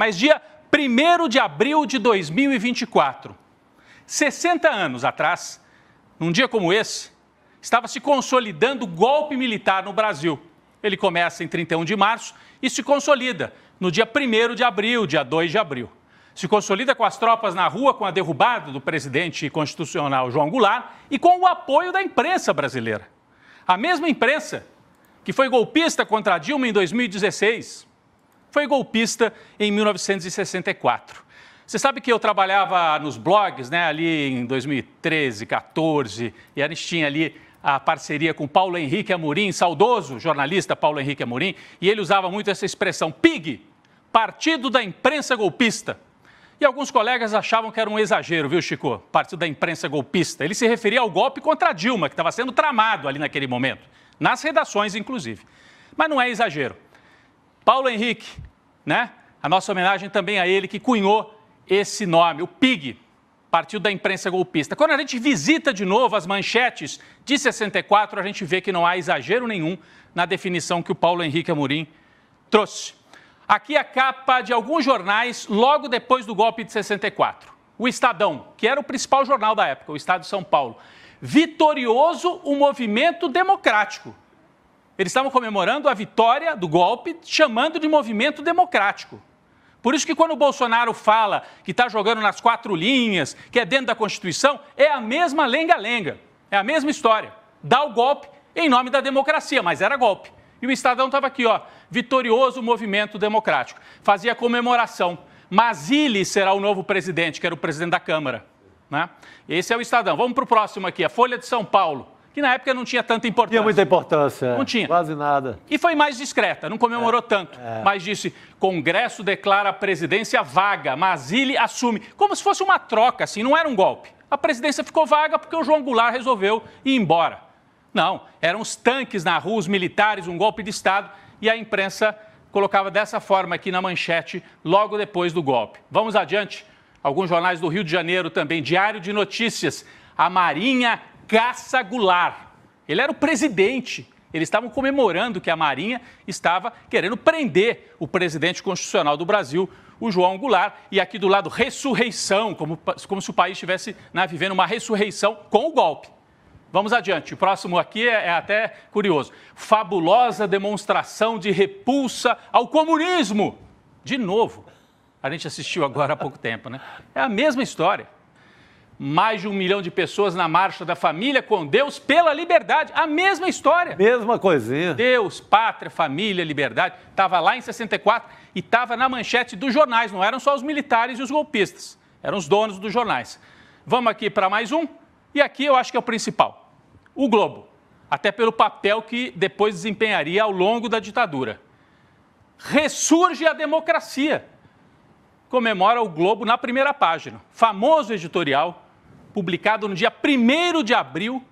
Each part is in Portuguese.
mas dia 1º de abril de 2024. 60 anos atrás, num dia como esse, estava se consolidando o golpe militar no Brasil. Ele começa em 31 de março e se consolida no dia 1º de abril, dia 2 de abril. Se consolida com as tropas na rua, com a derrubada do presidente constitucional João Goulart e com o apoio da imprensa brasileira. A mesma imprensa que foi golpista contra Dilma em 2016, foi golpista em 1964. Você sabe que eu trabalhava nos blogs, né, ali em 2013, 14, e a gente tinha ali a parceria com Paulo Henrique Amorim, saudoso jornalista Paulo Henrique Amorim, e ele usava muito essa expressão, PIG, Partido da Imprensa Golpista. E alguns colegas achavam que era um exagero, viu, Chico? Partido da Imprensa Golpista. Ele se referia ao golpe contra a Dilma, que estava sendo tramado ali naquele momento, nas redações, inclusive. Mas não é exagero. Paulo Henrique, né? A nossa homenagem também a ele, que cunhou esse nome, o PIG, Partido da Imprensa Golpista. Quando a gente visita de novo as manchetes de 64, a gente vê que não há exagero nenhum na definição que o Paulo Henrique Amorim trouxe. Aqui a capa de alguns jornais logo depois do golpe de 64. O Estadão, que era o principal jornal da época, o Estado de São Paulo. Vitorioso o movimento democrático. Eles estavam comemorando a vitória do golpe, chamando de movimento democrático. Por isso que quando o Bolsonaro fala que está jogando nas 4 linhas, que é dentro da Constituição, é a mesma lenga-lenga, é a mesma história. Dá o golpe em nome da democracia, mas era golpe. E o Estadão estava aqui, ó, vitorioso movimento democrático. Fazia comemoração. Mazili será o novo presidente, que era o presidente da Câmara. Né? Esse é o Estadão. Vamos para o próximo aqui, a Folha de São Paulo, que na época não tinha tanta importância. Tinha muita importância. Não tinha. Quase nada. E foi mais discreta, não comemorou tanto. Mas disse, Congresso declara a presidência vaga, Mazili assume. Como se fosse uma troca, assim, não era um golpe. A presidência ficou vaga porque o João Goulart resolveu ir embora. Não, eram os tanques na rua, os militares, um golpe de Estado, e a imprensa colocava dessa forma aqui na manchete, logo depois do golpe. Vamos adiante. Alguns jornais do Rio de Janeiro também, Diário de Notícias, a Marinha caça Goulart. Ele era o presidente. Eles estavam comemorando que a Marinha estava querendo prender o presidente constitucional do Brasil, o João Goulart. E aqui do lado, ressurreição, como se o país estivesse vivendo uma ressurreição com o golpe. Vamos adiante. O próximo aqui é até curioso. Fabulosa demonstração de repulsa ao comunismo. De novo. A gente assistiu agora há pouco tempo, né? É a mesma história. Mais de 1 milhão de pessoas na Marcha da Família com Deus pela Liberdade. A mesma história. Mesma coisinha. Deus, pátria, família, liberdade. Estava lá em 64 e estava na manchete dos jornais. Não eram só os militares e os golpistas. Eram os donos dos jornais. Vamos aqui para mais um. E aqui eu acho que é o principal. O Globo. Até pelo papel que depois desempenharia ao longo da ditadura. Ressurge a democracia. Comemora o Globo na primeira página. Famoso editorial, publicado no dia 1º de abril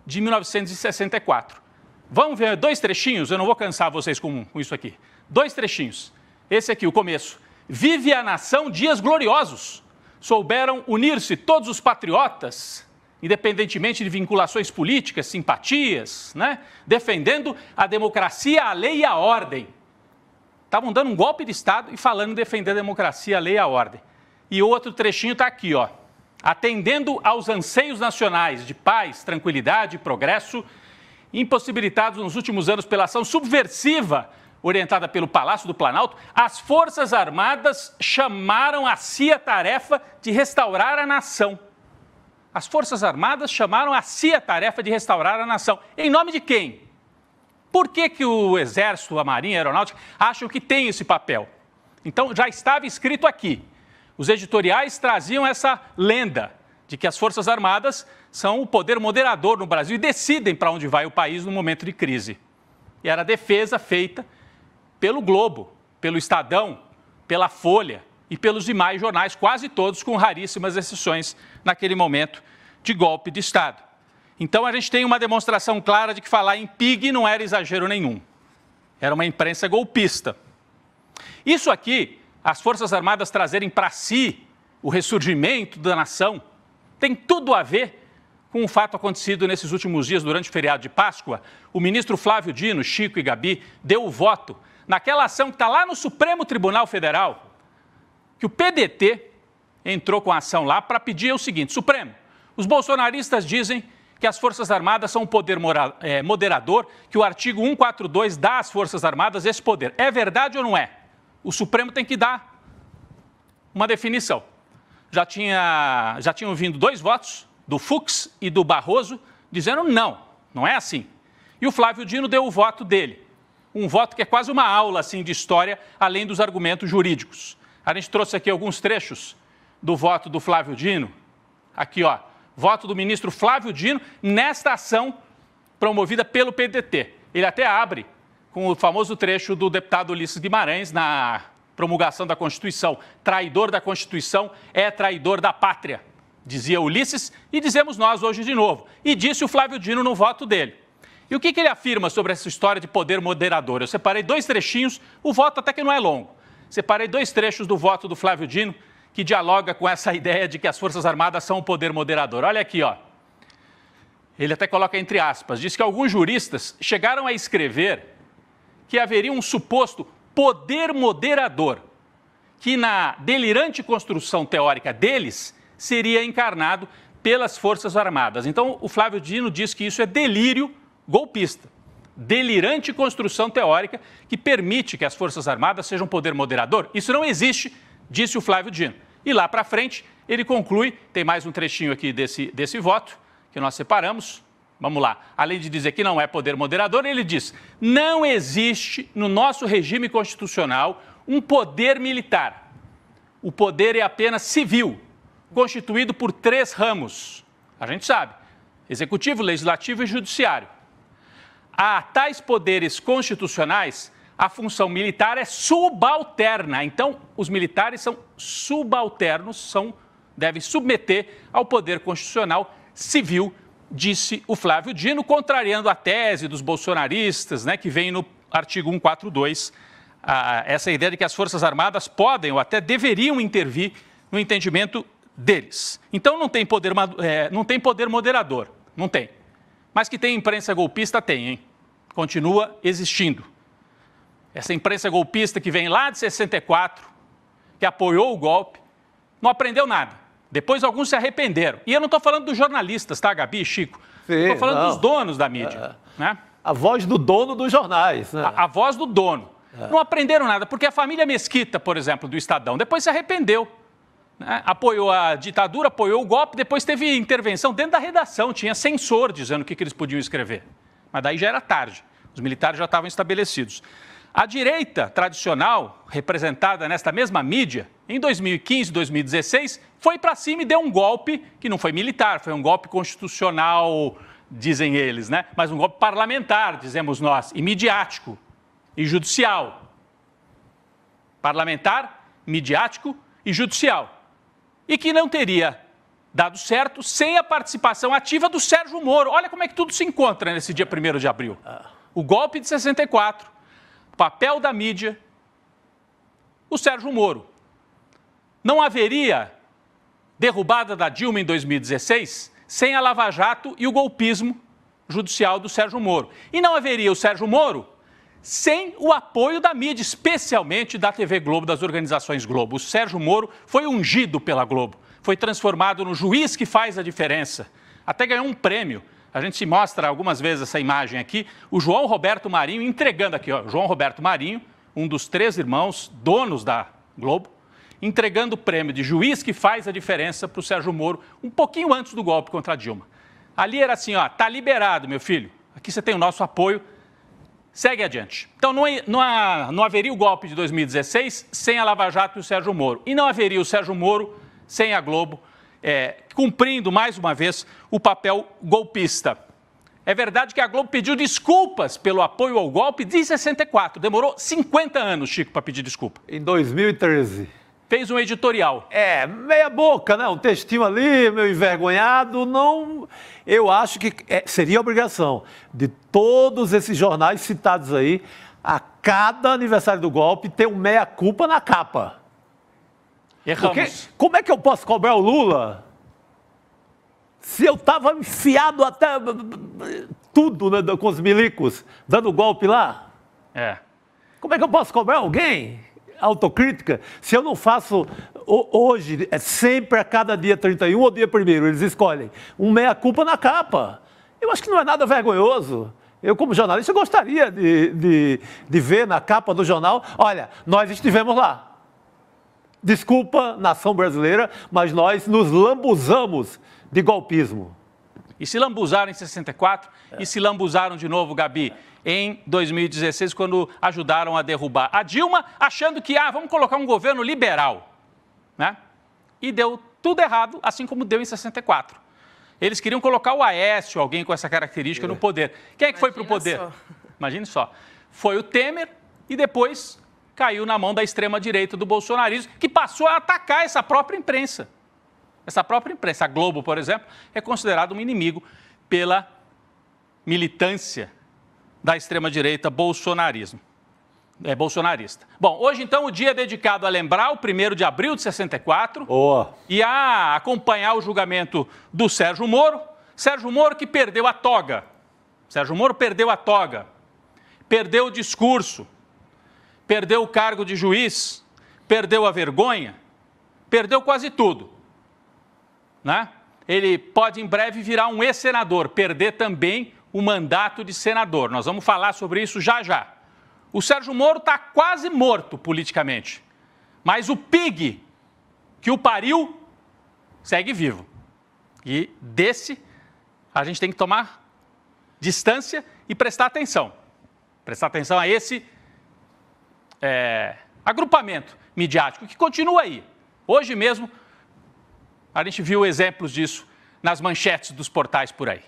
de 1964. Vamos ver 2 trechinhos? Eu não vou cansar vocês com isso aqui. 2 trechinhos. Esse aqui, o começo. Vive a nação dias gloriosos. Souberam unir-se todos os patriotas, independentemente de vinculações políticas, simpatias, né? Defendendo a democracia, a lei e a ordem. Estavam dando um golpe de Estado e falando em defender a democracia, a lei e a ordem. E o outro trechinho está aqui, ó. Atendendo aos anseios nacionais de paz, tranquilidade e progresso, impossibilitados nos últimos anos pela ação subversiva orientada pelo Palácio do Planalto, as Forças Armadas chamaram a si a tarefa de restaurar a nação. As Forças Armadas chamaram a si a tarefa de restaurar a nação. Em nome de quem? Por que o Exército, a Marinha, a Aeronáutica acham que tem esse papel? Então, já estava escrito aqui. Os editoriais traziam essa lenda de que as Forças Armadas são o poder moderador no Brasil e decidem para onde vai o país no momento de crise. E era a defesa feita pelo Globo, pelo Estadão, pela Folha e pelos demais jornais, quase todos com raríssimas exceções naquele momento de golpe de Estado. Então, a gente tem uma demonstração clara de que falar em PIG não era exagero nenhum. Era uma imprensa golpista. Isso aqui, as Forças Armadas trazerem para si o ressurgimento da nação, tem tudo a ver com um fato acontecido nesses últimos dias, durante o feriado de Páscoa. O ministro Flávio Dino, Chico e Gabi, deu o voto naquela ação que está lá no Supremo Tribunal Federal, que o PDT entrou com a ação lá para pedir o seguinte: Supremo, os bolsonaristas dizem que as Forças Armadas são um poder moderador, que o artigo 142 dá às Forças Armadas esse poder. É verdade ou não é? O Supremo tem que dar uma definição. Já tinham vindo 2 votos, do Fux e do Barroso, dizendo não é assim. E o Flávio Dino deu o voto dele. Um voto que é quase uma aula assim, de história, além dos argumentos jurídicos. A gente trouxe aqui alguns trechos do voto do Flávio Dino. Aqui, ó, voto do ministro Flávio Dino nesta ação promovida pelo PDT. Ele até abre com o famoso trecho do deputado Ulisses Guimarães na promulgação da Constituição. Traidor da Constituição é traidor da pátria, dizia Ulisses, e dizemos nós hoje de novo. E disse o Flávio Dino no voto dele. E o que ele afirma sobre essa história de poder moderador? Eu separei 2 trechinhos, o voto até que não é longo. Separei 2 trechos do voto do Flávio Dino, que dialoga com essa ideia de que as Forças Armadas são um poder moderador. Olha aqui, ó. Ele até coloca entre aspas, diz que alguns juristas chegaram a escrever que haveria um suposto poder moderador, que na delirante construção teórica deles seria encarnado pelas Forças Armadas. Então, o Flávio Dino diz que isso é delírio golpista. Delirante construção teórica que permite que as Forças Armadas sejam um poder moderador. Isso não existe, disse o Flávio Dino. E lá para frente, ele conclui, tem mais um trechinho aqui desse voto, que nós separamos. Vamos lá. Além de dizer que não é poder moderador, ele diz: não existe no nosso regime constitucional um poder militar. O poder é apenas civil, constituído por 3 ramos. A gente sabe: executivo, legislativo e judiciário. A tais poderes constitucionais, a função militar é subalterna. Então, os militares são subalternos, devem submeter ao poder constitucional civil, disse o Flávio Dino, contrariando a tese dos bolsonaristas, né, que vem no artigo 142, essa ideia de que as Forças Armadas podem ou até deveriam intervir no entendimento deles. Então, não tem poder moderador, não tem. Mas que tem imprensa golpista, tem, hein? Continua existindo. Essa imprensa golpista que vem lá de 64, que apoiou o golpe, não aprendeu nada. Depois alguns se arrependeram. E eu não estou falando dos jornalistas, tá, Gabi e Chico? Estou falando dos donos da mídia. Né? A voz do dono dos jornais. Né? A voz do dono. Não aprenderam nada, porque a família Mesquita, por exemplo, do Estadão, depois se arrependeu. Né? Apoiou a ditadura, apoiou o golpe, depois teve intervenção dentro da redação, tinha censor dizendo o que eles podiam escrever. Mas daí já era tarde, os militares já estavam estabelecidos. A direita tradicional, representada nesta mesma mídia, em 2015, 2016, foi para cima e deu um golpe que não foi militar, foi um golpe constitucional, dizem eles, né? Mas um golpe parlamentar, dizemos nós, e midiático e judicial. Parlamentar, midiático e judicial. E que não teria dado certo sem a participação ativa do Sérgio Moro. Olha como é que tudo se encontra nesse dia 1º de abril. O golpe de 64, papel da mídia, o Sérgio Moro. Não haveria derrubada da Dilma em 2016 sem a Lava Jato e o golpismo judicial do Sérgio Moro. E não haveria o Sérgio Moro sem o apoio da mídia, especialmente da TV Globo, das organizações Globo. O Sérgio Moro foi ungido pela Globo, foi transformado no juiz que faz a diferença. Até ganhou um prêmio. A gente se mostra algumas vezes essa imagem aqui, o João Roberto Marinho entregando aqui, ó, João Roberto Marinho, um dos 3 irmãos, donos da Globo, entregando o prêmio de juiz que faz a diferença para o Sérgio Moro, um pouquinho antes do golpe contra a Dilma. Ali era assim, ó, tá liberado, meu filho, aqui você tem o nosso apoio, segue adiante. Então, não haveria o golpe de 2016 sem a Lava Jato e o Sérgio Moro. E não haveria o Sérgio Moro sem a Globo, cumprindo, mais uma vez, o papel golpista. É verdade que a Globo pediu desculpas pelo apoio ao golpe de 64. Demorou 50 anos, Chico, para pedir desculpa. Em 2013. Fez um editorial. Meia boca, né? Um textinho ali, meio envergonhado. Não, eu acho que seria obrigação de todos esses jornais citados aí, a cada aniversário do golpe, ter um meia-culpa na capa. Erramos. Porque, como é que eu posso cobrar o Lula se eu estava enfiado até tudo, né, com os milicos, dando golpe lá? É. Como é que eu posso cobrar alguém? autocrítica, se eu não faço hoje, é sempre a cada dia 31 ou dia 1º, eles escolhem um meia-culpa na capa. Eu acho que não é nada vergonhoso. Eu, como jornalista, gostaria de ver na capa do jornal, olha, nós estivemos lá. Desculpa, nação brasileira, mas nós nos lambuzamos de golpismo. E se lambuzaram em 64 e se lambuzaram de novo, Gabi, em 2016, quando ajudaram a derrubar a Dilma, achando que, vamos colocar um governo liberal, né? E deu tudo errado, assim como deu em 64. Eles queriam colocar o Aécio, alguém com essa característica, no poder. Quem é que foi para o poder? Imagine só. Foi o Temer e depois caiu na mão da extrema-direita do bolsonarismo, que passou a atacar essa própria imprensa. Essa própria imprensa. A Globo, por exemplo, é considerada um inimigo pela militância da extrema-direita bolsonarista. Bom, hoje, então, o dia é dedicado a lembrar o 1º de abril de 64 e a acompanhar o julgamento do Sérgio Moro. Sérgio Moro que perdeu a toga. Sérgio Moro perdeu a toga, perdeu o discurso, perdeu o cargo de juiz, perdeu a vergonha, perdeu quase tudo, né? Ele pode em breve virar um ex-senador, perder também o mandato de senador. Nós vamos falar sobre isso já já. O Sérgio Moro está quase morto politicamente, mas o pig que o pariu segue vivo. E desse a gente tem que tomar distância e prestar atenção. Prestar atenção a esse agrupamento midiático que continua aí. Hoje mesmo a gente viu exemplos disso nas manchetes dos portais por aí.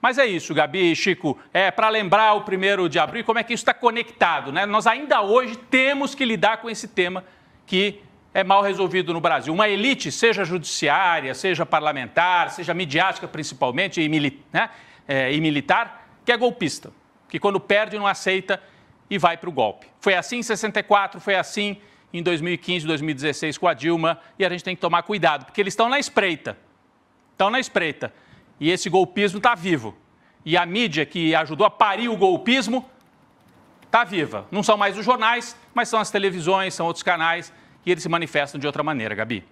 Mas é isso, Gabi, Chico, para lembrar o 1º de abril, como é que isso está conectado, né? Nós ainda hoje temos que lidar com esse tema que é mal resolvido no Brasil. Uma elite, seja judiciária, seja parlamentar, seja midiática principalmente, e militar, que é golpista, que quando perde não aceita e vai para o golpe. Foi assim em 64, foi assim em 2015, 2016 com a Dilma, e a gente tem que tomar cuidado, porque eles estão na espreita. Estão na espreita. E esse golpismo está vivo. E a mídia que ajudou a parir o golpismo está viva. Não são mais os jornais, mas são as televisões, são outros canais, e eles se manifestam de outra maneira, Gabi.